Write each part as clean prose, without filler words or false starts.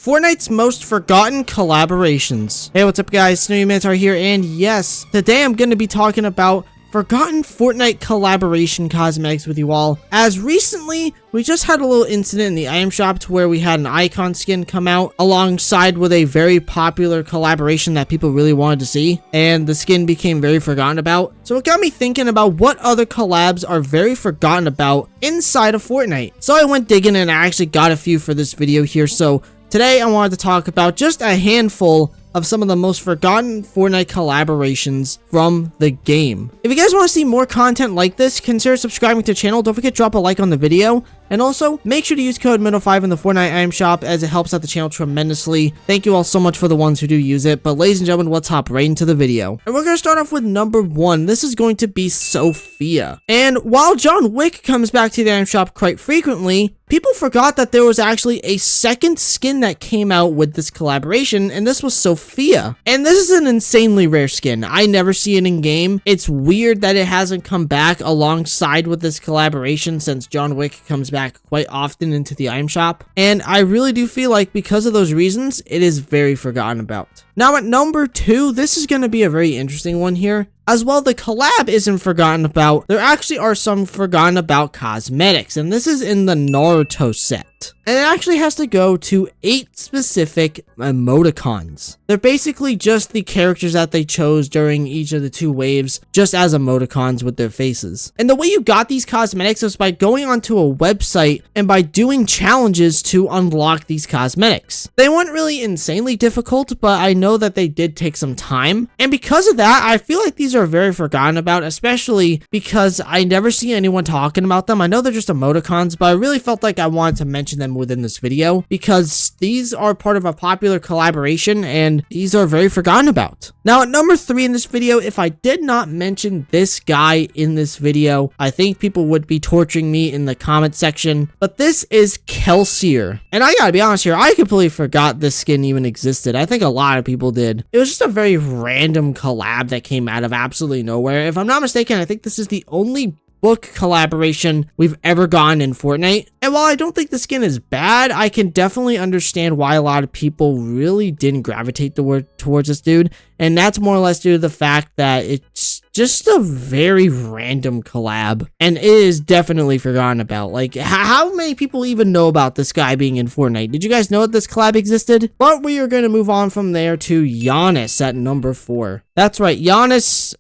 Fortnite's most forgotten collaborations. Hey, what's up guys? Snowy Mantar here, and yes, today I'm going to be talking about forgotten Fortnite collaboration cosmetics with you all, as recently we just had a little incident in the item shop to where we had an icon skin come out alongside with a very popular collaboration that people really wanted to see, and the skin became very forgotten about. So it got me thinking about what other collabs are very forgotten about inside of Fortnite. So I went digging and I actually got a few for this video here. So today I wanted to talk about just a handful of some of the most forgotten Fortnite collaborations from the game. If you guys want to see more content like this, consider subscribing to the channel. Don't forget to drop a like on the video. And also, make sure to use code MIDDLE5 in the Fortnite item shop, as it helps out the channel tremendously. Thank you all so much for the ones who do use it. But ladies and gentlemen, let's hop right into the video. And we're going to start off with number 1. This is going to be Sophia. And while John Wick comes back to the item shop quite frequently, people forgot that there was actually a second skin that came out with this collaboration, and this was Sophia. And this is an insanely rare skin. I never see it in game. It's weird that it hasn't come back alongside with this collaboration, since John Wick comes back quite often into the item shop. And I really do feel like because of those reasons, it is very forgotten about. Now at number 2, this is going to be a very interesting one here. As well, the collab isn't forgotten about. There actually are some forgotten about cosmetics, and this is in the Naruto set. And it actually has to go to 8 specific emoticons. They're basically just the characters that they chose during each of the 2 waves, just as emoticons with their faces. And the way you got these cosmetics was by going onto a website and by doing challenges to unlock these cosmetics. They weren't really insanely difficult, but I know that they did take some time. And because of that, I feel like these are very forgotten about, especially because I never see anyone talking about them. I know they're just emoticons, but I really felt like I wanted to mention them within this video because these are part of a popular collaboration and these are very forgotten about. Now at number 3 in this video, if I did not mention this guy in this video, I think people would be torturing me in the comment section, but this is Kelsier. And I gotta be honest here, I completely forgot this skin even existed. I think a lot of people did. It was just a very random collab that came out of absolutely nowhere. If I'm not mistaken, I think this is the only book collaboration we've ever gotten in Fortnite. And while I don't think the skin is bad, I can definitely understand why a lot of people really didn't gravitate towards this dude. And that's more or less due to the fact that it's just a very random collab. And it is definitely forgotten about. Like, how many people even know about this guy being in Fortnite? Did you guys know that this collab existed? But we are going to move on from there to Giannis at number 4. That's right, Giannis,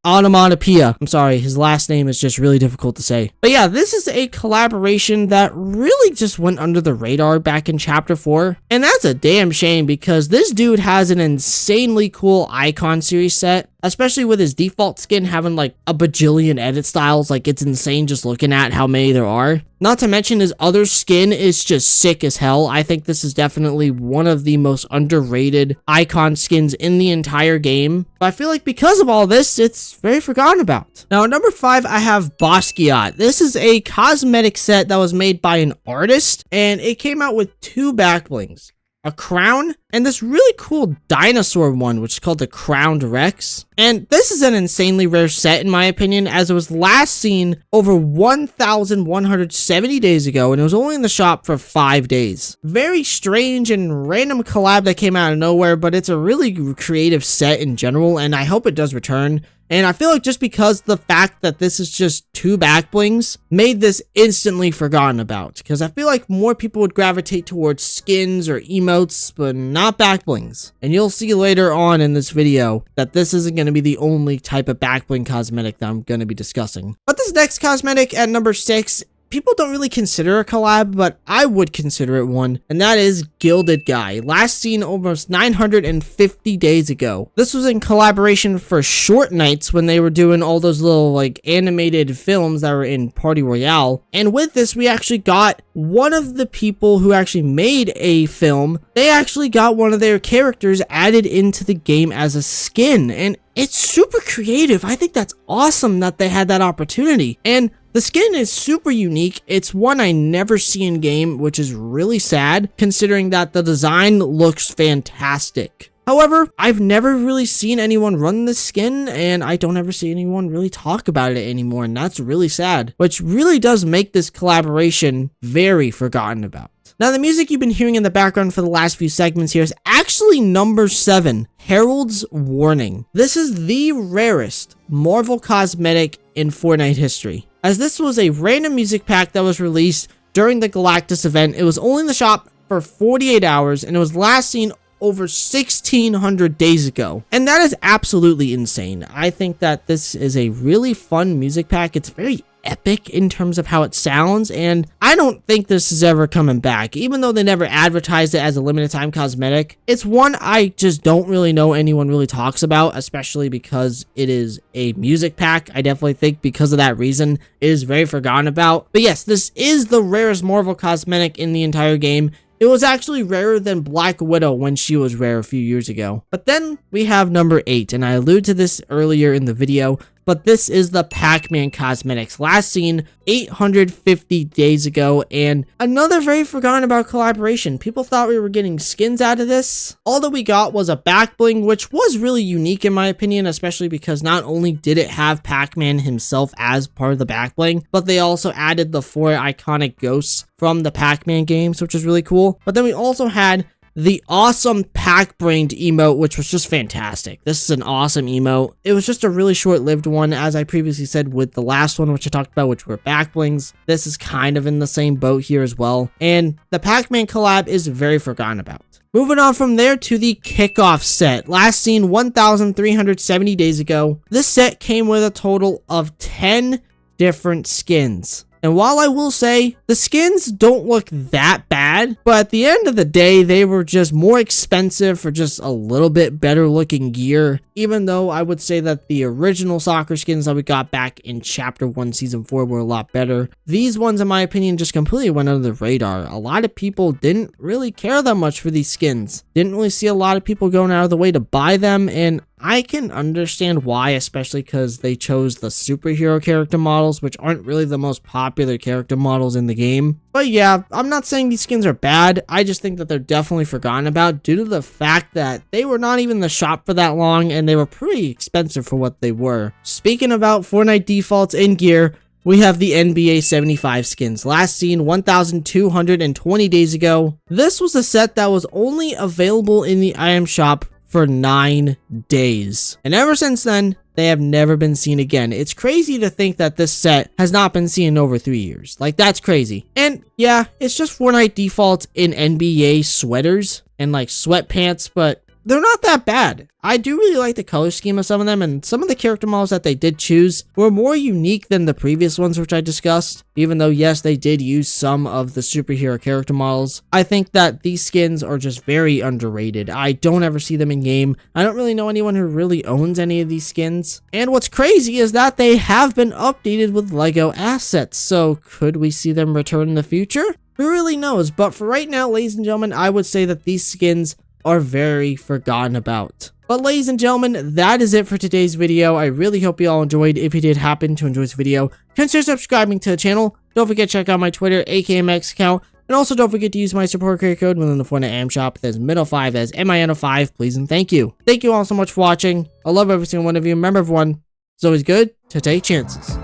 onomatopoeia. I'm sorry, his last name is just really difficult to say. But yeah, this is a collaboration that really just went under the radar back in chapter 4. And that's a damn shame because this dude has an insanely cool icon series set, especially with his default skin having like a bajillion edit styles. Like, it's insane just looking at how many there are. Not to mention his other skin is just sick as hell. I think this is definitely one of the most underrated icon skins in the entire game. But I feel like because of all this, it's very forgotten about. Now at number 5, I have Bosot. This is a cosmetic set that was made by an artist, and it came out with 2 back blings, a crown, and this really cool dinosaur one, which is called the Crowned Rex. And this is an insanely rare set in my opinion, as it was last seen over 1,170 days ago, and it was only in the shop for 5 days. Very strange and random collab that came out of nowhere, but it's a really creative set in general, and I hope it does return. And I feel like just because the fact that this is just 2 back blings made this instantly forgotten about, because I feel like more people would gravitate towards skins or emotes, but not back blings. And you'll see later on in this video that this isn't going to be the only type of back bling cosmetic that I'm going to be discussing. But this next cosmetic at number 6, people don't really consider a collab, but I would consider it one, and that is Gilded Guy, last seen almost 950 days ago. This was in collaboration for Short Nights when they were doing all those little like animated films that were in Party Royale. And with this, we actually got one of the people who actually made a film. They actually got one of their characters added into the game as a skin, and it's super creative. I think that's awesome that they had that opportunity. And the skin is super unique. It's one I never see in game, which is really sad considering that the design looks fantastic. However, I've never really seen anyone run this skin, and I don't ever see anyone really talk about it anymore, and that's really sad, which really does make this collaboration very forgotten about. Now, the music you've been hearing in the background for the last few segments here is actually number 7, Heralds Warning. This is the rarest Marvel cosmetic in Fortnite history, as this was a random music pack that was released during the Galactus event. It was only in the shop for 48 hours, and it was last seen over 1,600 days ago. And that is absolutely insane. I think that this is a really fun music pack. It's very epic in terms of how it sounds, and I don't think this is ever coming back. Even though they never advertised it as a limited time cosmetic, it's one I just don't really know anyone really talks about, especially because it is a music pack. I definitely think because of that reason it is very forgotten about. But yes, this is the rarest Marvel cosmetic in the entire game. It was actually rarer than Black Widow when she was rare a few years ago. But then we have number 8, and I alluded to this earlier in the video, but this is the PacMan cosmetics, last seen 850 days ago, and another very forgotten about collaboration. People thought we were getting skins out of this. All that we got was a back bling, which was really unique in my opinion, especially because not only did it have PacMan himself as part of the back bling, but they also added the 4 iconic ghosts from the PacMan games, which is really cool. But then we also had the awesome pack-brained emote, which was just fantastic. This is an awesome emote. It was just a really short-lived one, as I previously said with the last one, which I talked about, which were back blings. This is kind of in the same boat here as well. And the PacMan collab is very forgotten about. Moving on from there to the Kickoff set, last seen 1,370 days ago. This set came with a total of 10 different skins. And while I will say the skins don't look that bad, but at the end of the day, they were just more expensive for just a little bit better looking gear. Even though I would say that the original soccer skins that we got back in Chapter 1, Season 4 were a lot better. These ones, in my opinion, just completely went under the radar. A lot of people didn't really care that much for these skins. Didn't really see a lot of people going out of the way to buy them, and I can understand why, especially because they chose the superhero character models, which aren't really the most popular character models in the game. But yeah, I'm not saying these skins are bad. I just think that they're definitely forgotten about due to the fact that they were not even in the shop for that long, and they were pretty expensive for what they were. Speaking about Fortnite defaults in gear, we have the NBA 75 skins, last seen 1,220 days ago. This was a set that was only available in the item shop for 9 days. And ever since then, they have never been seen again. It's crazy to think that this set has not been seen in over 3 years. Like, that's crazy. And yeah, it's just Fortnite defaults in NBA sweaters and like sweatpants, but they're not that bad. I do really like the color scheme of some of them, and some of the character models that they did choose were more unique than the previous ones which I discussed. Even though, yes, they did use some of the superhero character models, I think that these skins are just very underrated. I don't ever see them in game. I don't really know anyone who really owns any of these skins. And what's crazy is that they have been updated with LEGO assets, so could we see them return in the future? Who really knows? But for right now, ladies and gentlemen, I would say that these skins are very forgotten about. But ladies and gentlemen, that is it for today's video. I really hope you all enjoyed. If you did happen to enjoy this video, consider subscribing to the channel. Don't forget to check out my Twitter, AKMX account. And also don't forget to use my support creator code within the Fortnite AM shop. That's MINO5, that's MINO5, please and thank you. Thank you all so much for watching. I love every single one of you. Remember everyone, it's always good to take chances.